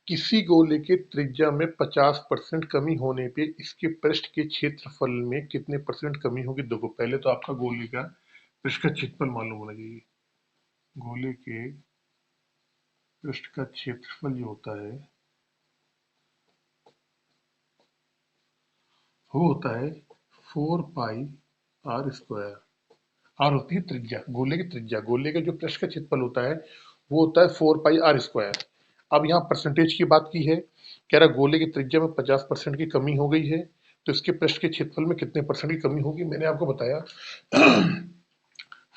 किसी गोले के त्रिज्या में 50% कमी होने पे इसके पृष्ठ के क्षेत्रफल में कितने परसेंट कमी होगी? देखो, पहले तो आपका गोले का पृष्ठ का क्षेत्रफल मालूम होना चाहिए। गोले के पृष्ठ का क्षेत्रफल जो होता है वो होता है 4 पाई r²। आर होती है त्रिज्या, गोले की त्रिज्या। गोले का जो पृष्ठ का क्षेत्रफल होता है वो होता है 4 पाई r²। अब यहाँ परसेंटेज की बात की है, कह रहा गोले की त्रिज्या में 50% की कमी हो गई है, तो इसके पृष्ठ के क्षेत्रफल में कितने परसेंट की कमी होगी? मैंने आपको बताया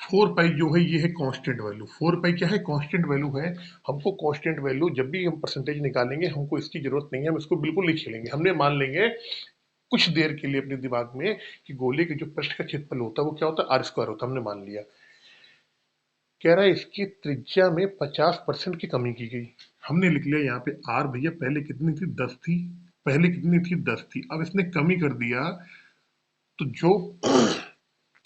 4 पाई जो है ये है कांस्टेंट वैल्यू। 4 पाई क्या है? कांस्टेंट वैल्यू है। हमको कांस्टेंट वैल्यू जब भी हम परसेंटेज निकालेंगे हमको इसकी जरूरत नहीं है, हम इसको बिल्कुल नहीं खेलेंगे। हमने मान लेंगे कुछ देर के लिए अपने दिमाग में कि गोले के जो पृष्ठ का क्षेत्रफल होता है वो क्या होता है? r² होता है। हमने मान लिया। कह रहा है इसकी त्रिज्या में 50% की कमी की गई। हमने लिख लिया यहाँ पे r, भैया पहले कितनी थी? 10 थी। पहले कितनी थी? 10 थी। अब इसने कमी कर दिया, तो जो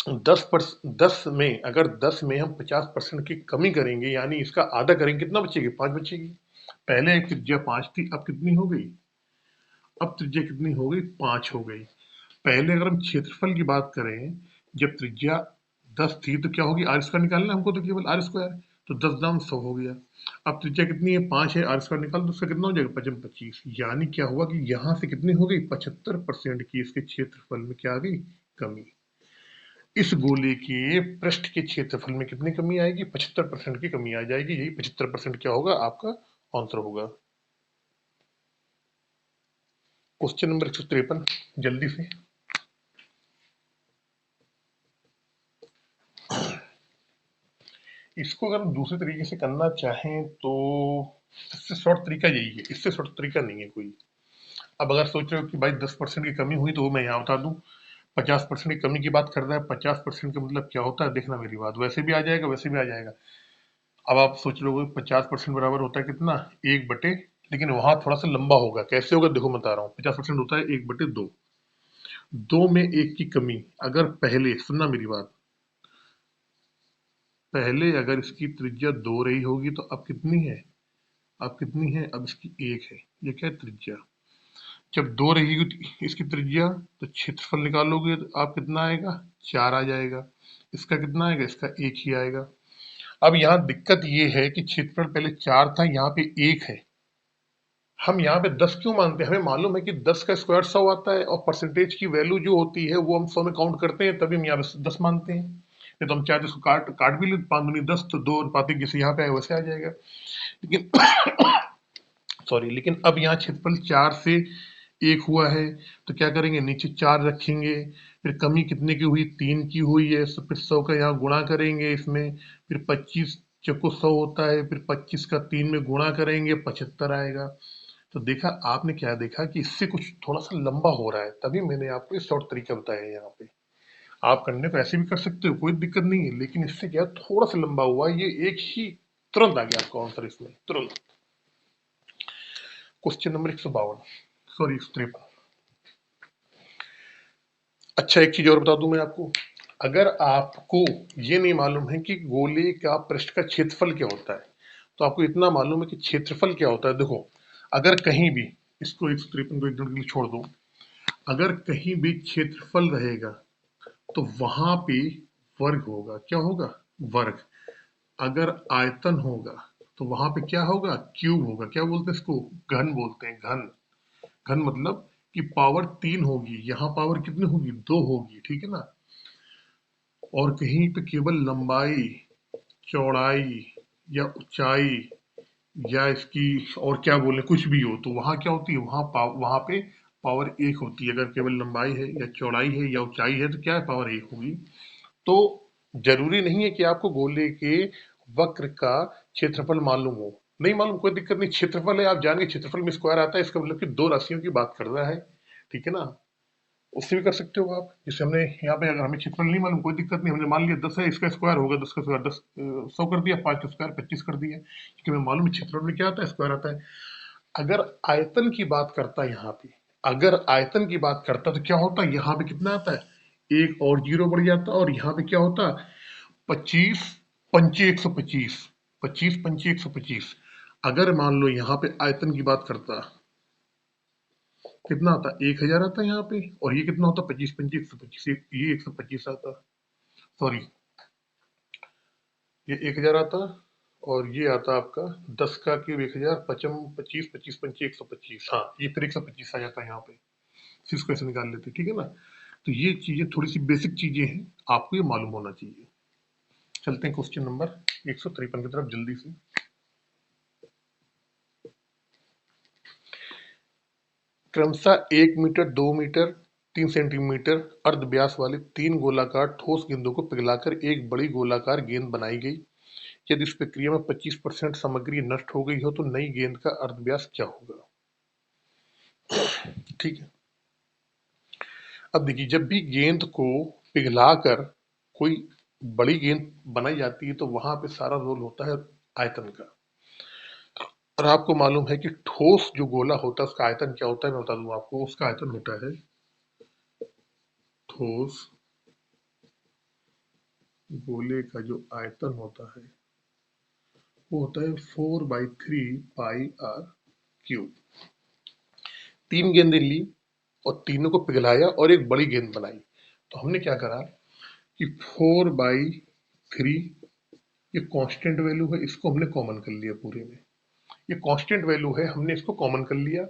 10 में, अगर 10 में हम 50% की कमी करेंगे यानी इसका आधा करेंगे, कितना बचेगी? 5 बचेगी। पहले एक त्रिज्या 5 थी, अब कितनी हो गई? अब त्रिज्या कितनी हो गई? 5 हो गई। पहले अगर हम क्षेत्रफल की बात करें, जब त्रिज्या 10 थी तो क्या होगी? r² निकालना है हमको, तो केवल r²। तो 10 दाम 100 हो गया। अब त्रिज्या कितनी है? 5 है, r² निकाल दो, उसका कितना हो जाएगा? 5 25। यानी क्या हुआ कि यहाँ से कितनी हो गई? 75% की इसके क्षेत्रफल में क्या आ गई? कमी। इस गोले के पृष्ठ के क्षेत्रफल में कितनी कमी आएगी? 75% की कमी आ जाएगी। यही 75% क्या होगा? आपका आंसर होगा। क्वेश्चन नंबर 153, जल्दी से। इसको अगर हम दूसरे तरीके से करना चाहें तो इससे शॉर्ट तरीका यही है, इससे शॉर्ट तरीका नहीं है कोई। अब अगर सोच रहे हो कि भाई 10% की कमी हुई तो वो मैं यहाँ बता दूं। 50% की कमी की बात कर रहा है, 50% का मतलब क्या होता है? देखना मेरी बात, वैसे भी आ जाएगा वैसे भी आ जाएगा। अब आप सोच रहे हो 50% बराबर होता है कितना? 1/, लेकिन वहां थोड़ा सा लंबा होगा। कैसे होगा? देखो मैं बता रहा हूँ। 50% होता है 1/2। 2 में 1 की कमी। अगर पहले, सुनना मेरी बात, पहले अगर इसकी त्रिज्या 2 रही होगी तो अब कितनी है? अब कितनी है? अब इसकी 1 है। ये क्या है? त्रिज्या। जब 2 रहेगी तो इसकी त्रिज्या, तो क्षेत्रफल निकालोगे तो आप कितना आएगा? 4 आ जाएगा। इसका कितना आएगा? इसका 1 ही आएगा। अब यहाँ दिक्कत ये है कि क्षेत्रफल पहले 4 था, यहाँ पे 1 है। हम यहाँ पे 10 क्यों मानते हैं? हमें मालूम है कि 10 का स्क्वायर 100 आता है, और परसेंटेज की वैल्यू जो होती है वो हम 100 में काउंट करते हैं, तभी हम यहाँ पे 10 मानते हैं। नहीं तो हम चाहे तो इसको काट काट भी ले, 5 दूनी 10, तो 2 अनुपातिक जैसे यहाँ पे आए वैसे आ जाएगा। लेकिन सॉरी, लेकिन अब यहाँ क्षेत्रफल 4 से 1 हुआ है, तो क्या करेंगे? नीचे 4 रखेंगे। फिर कमी कितने की हुई? 3 की हुई है, तो फिर 100 का यहाँ गुणा करेंगे इसमें। फिर 25 चौको 100 होता है, फिर 25 का 3 में गुणा करेंगे, 75 आएगा। तो देखा आपने, क्या देखा कि इससे कुछ थोड़ा सा लंबा हो रहा है, तभी मैंने आपको ये शॉर्ट तरीका बताया है। यहाँ पे आप करने को ऐसे भी कर सकते हो, कोई दिक्कत नहीं है, लेकिन इससे क्या थोड़ा सा लंबा हुआ है। ये एक ही तुरंत आ गया आपका आंसर इसमें, तुरंत। Question number 152, sorry 153। अच्छा, एक चीज और बता दूं मैं आपको। अगर आपको ये नहीं मालूम है कि गोले का पृष्ठ का क्षेत्रफल क्या होता है, तो आपको इतना मालूम है कि क्षेत्रफल क्या होता है। देखो, अगर कहीं भी, इसको 153 को एक मिनट के लिए छोड़ दो, अगर कहीं भी क्षेत्रफल रहेगा तो वहां पे वर्ग होगा। क्या होगा? वर्ग। अगर आयतन होगा तो वहां पे क्या होगा? क्यूब होगा। क्या बोलते हैं इसको? घन बोलते हैं, घन। घन मतलब कि पावर 3 होगी, यहाँ पावर कितनी होगी? 2 होगी, ठीक है ना। और कहीं पे केवल लंबाई, चौड़ाई या ऊंचाई या इसकी और क्या बोले, कुछ भी हो, तो वहां क्या होती है? वहां पे पावर 1 होती है। अगर केवल लंबाई है या चौड़ाई है या ऊंचाई है तो क्या है? पावर 1 होगी। तो जरूरी नहीं है कि आपको गोले के वक्र का क्षेत्रफल मालूम हो। नहीं मालूम, कोई दिक्कत नहीं। क्षेत्रफल है, आप जान के क्षेत्रफल में स्क्वायर आता है, इसका मतलब कि दो राशियों की बात कर रहा है, ठीक है ना। उससे भी कर सकते हो आप। जैसे हमने यहाँ पे, अगर हमें क्षेत्रफल नहीं मालूम, कोई दिक्कत नहीं, हमने मान लिया 10 है, इसका स्क्वायर होगा, 10 का स्क्वायर 10, 100 कर दिया, 5 का स्क्वायर 25 कर दिया, क्योंकि हमें मालूम है क्षेत्रफल में क्या आता है? स्क्वायर आता है। अगर आयतन की बात करता है यहाँ पे, अगर आयतन की बात करता तो क्या होता है? यहाँ पे कितना आता है? एक और जीरो बढ़ जाता, और यहाँ पे क्या होता? 25 पंचे 125, 25 पंचे 125। अगर मान लो यहाँ पे आयतन की बात करता, कितना आता, 1000 आता यहाँ पे, और ये कितना होता, 25 25 125, ये 125 आता, सॉरी ये 1000 आता, और ये आता आपका 10 का क्यूब 1000, 25 25 25 25 125, हाँ ये फिर 125 आ जाता है यहाँ पे। फिर इसको ऐसे निकाल लेते, ठीक है ना। तो ये चीजें थोड़ी सी बेसिक चीजें हैं, आपको ये मालूम होना चाहिए। चलते हैं क्वेश्चन नंबर 153 की तरफ जल्दी से। क्रमशः 1 मीटर, 2 मीटर, 3 सेंटीमीटर अर्ध व्यास वाले 3 गोलाकार ठोस गेंदों को पिघलाकर एक बड़ी गोलाकार गेंद बनाई गई। यदि इस प्रक्रिया में 25% सामग्री नष्ट हो गई हो तो नई गेंद का अर्ध व्यास क्या होगा। ठीक है, अब देखिए, जब भी गेंद को पिघलाकर कोई बड़ी गेंद बनाई जाती है तो वहां पे सारा रोल होता है आयतन का। और आपको मालूम है कि ठोस जो गोला होता है उसका आयतन क्या होता है, मैं बता दूं आपको, उसका आयतन होता है, ठोस गोले का जो आयतन होता है वो होता है 4/3 पाई r क्यूब। 3 गेंदें ली और तीनों को पिघलाया और एक बड़ी गेंद बनाई। तो हमने क्या करा कि 4/3, ये कांस्टेंट वैल्यू है, इसको हमने कॉमन कर लिया पूरे में। ये कांस्टेंट वैल्यू है, हमने इसको कॉमन कर लिया।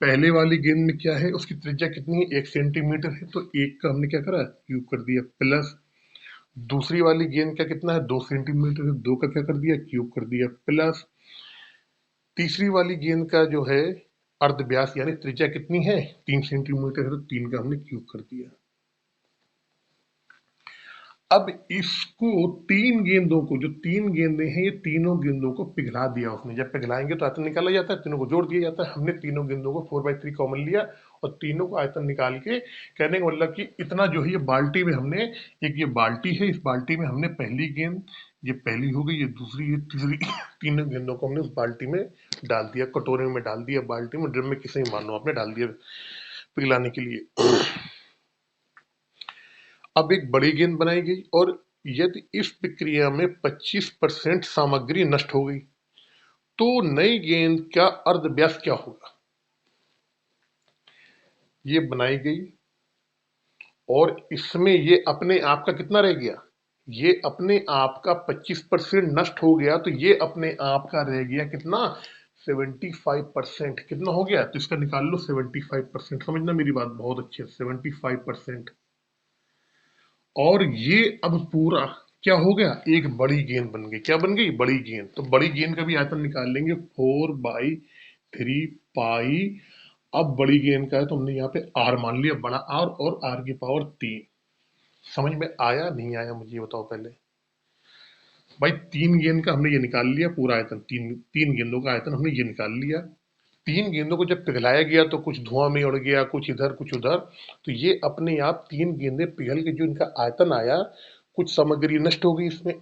पहले वाली गेंद में क्या है, उसकी त्रिज्या कितनी है, 1 सेंटीमीटर है, तो एक का हमने क्या करा, क्यूब कर दिया, प्लस दूसरी वाली गेंद का कितना है, 2 सेंटीमीटर है, 2 का क्या कर दिया, क्यूब कर दिया, प्लस तीसरी वाली गेंद का जो है अर्ध व्यास यानी त्रिज्या कितनी है, 3 सेंटीमीटर है, तो 3 का हमने क्यूब कर दिया। अब इसको 3 गेंदों को, जो 3 गेंदें हैं, ये तीनों गेंदों को पिघला दिया उसने। जब पिघलाएंगे तो आयतन निकाला जाता है, तीनों को जोड़ दिया जाता है। हमने तीनों गेंदों को 4/3 कॉमन लिया और तीनों को आयतन निकाल के, कहने का मतलब कि इतना जो है ये बाल्टी में हमने, एक ये बाल्टी है, इस बाल्टी में हमने पहली गेंद, ये पहली हो गई, ये दूसरी, ये तीसरी, तीनों गेंदों को हमने उस बाल्टी में डाल दिया, कटोरे में डाल दिया, बाल्टी में, ड्रम में, किसी में मान लो आपने डाल दिया पिघलाने के लिए। अब एक बड़ी गेंद बनाई गई और यदि इस प्रक्रिया में 25% सामग्री नष्ट हो गई तो नई गेंद का अर्ध व्यास क्या होगा। ये बनाई गई और इसमें ये अपने आप का कितना रह गया, ये अपने आप का 25% नष्ट हो गया, तो ये अपने आप का रह गया कितना, 75%। कितना हो गया, तो इसका निकाल लो 75%। समझना मेरी बात बहुत अच्छी है, 75%। और ये अब पूरा क्या हो गया, एक बड़ी गेंद बन गई। क्या बन गई, बड़ी गेंद। तो बड़ी गेंद का भी आयतन निकाल लेंगे, 4/3 पाई। अब बड़ी गेंद का है तो हमने यहाँ पे आर मान लिया, बड़ा आर, और आर की पावर 3। समझ में आया नहीं आया, मुझे ये बताओ पहले। भाई 3 गेंद का हमने ये निकाल लिया पूरा आयतन, तीन तीन गेंदों का आयतन हमने ये निकाल लिया। 3 गेंदों को जब पिघलाया गया तो कुछ धुआं में उड़ गया, कुछ इधर कुछ उधर, तो ये अपने आप 3 गेंदें पिघल के जो इनका आयतन आया, कुछ सामग्री नष्ट हो गई इसमें,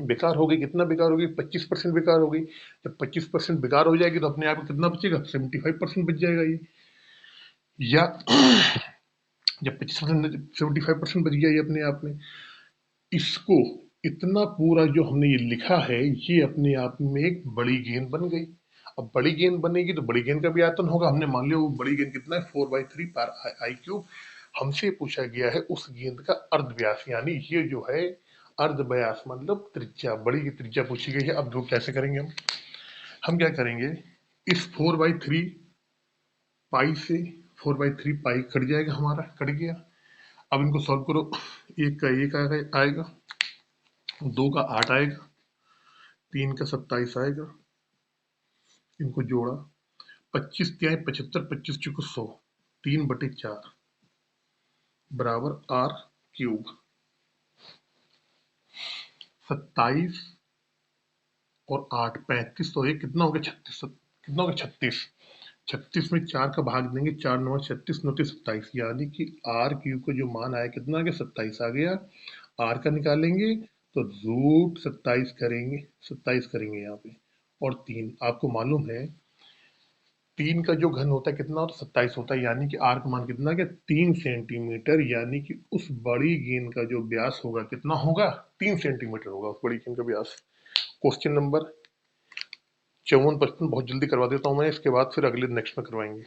बेकार हो गई। कितना बेकार हो गई, 25% बेकार हो गई। जब 25% बेकार हो जाएगी तो अपने आप कितना बचेगा, 75% बच जाएगा ये। या जब 25%, 75% बच गया ये अपने आप में। इसको, इतना पूरा जो हमने ये लिखा है, ये अपने आप में एक बड़ी गेंद बन गई। अब बड़ी गेंद बनेगी तो बड़ी गेंद का भी आयतन होगा। हमने मान लिया वो बड़ी गेंद कितना है, 4/3 पाई r क्यूब। हमसे पूछा गया है उस गेंद का अर्ध व्यास, यानी ये जो है अर्ध व्यास मतलब त्रिज्या, बड़ी की त्रिज्या पूछी गई है। अब दो कैसे करेंगे हम क्या करेंगे, इस 4/3 पाई से 4/3 पाई कट जाएगा, हमारा कट गया। अब इनको सॉल्व करो, एक का एक आएगा, 2 का 8 आएगा, 3 का 27 आएगा, इनको जोड़ा, 25 क्या है 75, 25 चुको 100, 3/4 बराबर r क्यूब। 27 और 8, 35, तो ये कितना हो गया, 36। कितना हो गया, 36। 36 में 4 का भाग देंगे, 4 9 36, 9 27, यानी कि आर क्यूब का जो मान आया कितना आ गया, 27 आ गया। आर का निकालेंगे तो रूट 27 करेंगे, 27 करेंगे यहाँ पे, और 3 आपको मालूम है 3 का जो घन होता है कितना होता है, 27 होता है, यानी कि आर का मान कितना आ गया, 3 सेंटीमीटर। यानी कि उस बड़ी गेंद का जो व्यास होगा कितना होगा, 3 सेंटीमीटर होगा उस बड़ी गेंद का व्यास। क्वेश्चन नंबर 54% बहुत जल्दी करवा देता हूँ मैं, इसके बाद फिर अगले नेक्स्ट में करवाएंगे।